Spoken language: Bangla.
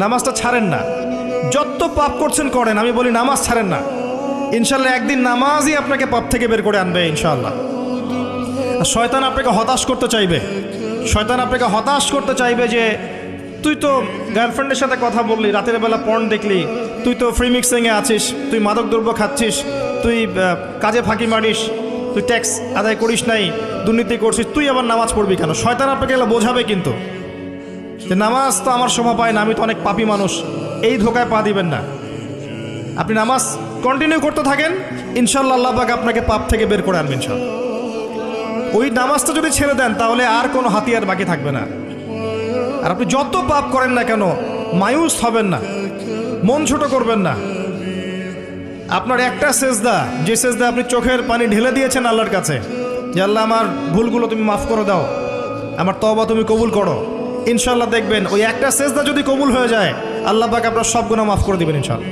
নামাজটা ছাড়েন না, যত পাপ করছেন করেন, আমি বলি নামাজ ছাড়েন না। ইনশাল্লাহ একদিন নামাজই আপনাকে পাপ থেকে বের করে আনবে ইনশাআল্লাহ। শয়তান আপনাকে হতাশ করতে চাইবে, শয়তান আপনাকে হতাশ করতে চাইবে যে তুই তো গার্লফ্রেন্ডের সাথে কথা বললি, রাতের বেলা পর্ন দেখলি, তুই তো ফ্রি মিক্সিংয়ে আছিস, তুই মাদকদ্রব্য খাচ্ছিস, তুই কাজে ফাঁকি মারিস, তুই ট্যাক্স আদায় করিস নাই, দুর্নীতি করছিস, তুই আবার নামাজ পড়বি কেন? শয়তান আপনাকে এগুলো বোঝাবে কিন্তু, যে নামাজ তো আমার শোভা পায় না, আমি তো অনেক পাপী মানুষ। এই ধোকায় পা দিবেন না। আপনি নামাজ কন্টিনিউ করতে থাকেন, ইনশাল্লাহ আল্লাহ পাক আপনাকে পাপ থেকে বের করে আনবেন ইনশাল্লাহ। ওই নামাজটা যদি ছেড়ে দেন তাহলে আর কোনো হাতিয়ার বাকি থাকবে না। আর আপনি যত পাপ করেন না কেন মায়ুস হবেন না, মন ছোট করবেন না। আপনার একটা সেজদা, যে সেজদা আপনি চোখের পানি ঢেলে দিয়েছেন আল্লাহর কাছে, যে আল্লাহ আমার ভুলগুলো তুমি মাফ করে দাও, আমার তওবা তুমি কবুল করো, ইনশাল্লাহ দেখবেন ওই একটা সেজদা যদি কবুল হয়ে যায় আল্লাহ পাক আপনার সব গুনাহ মাফ করে দিবেন ইনশাল্লাহ।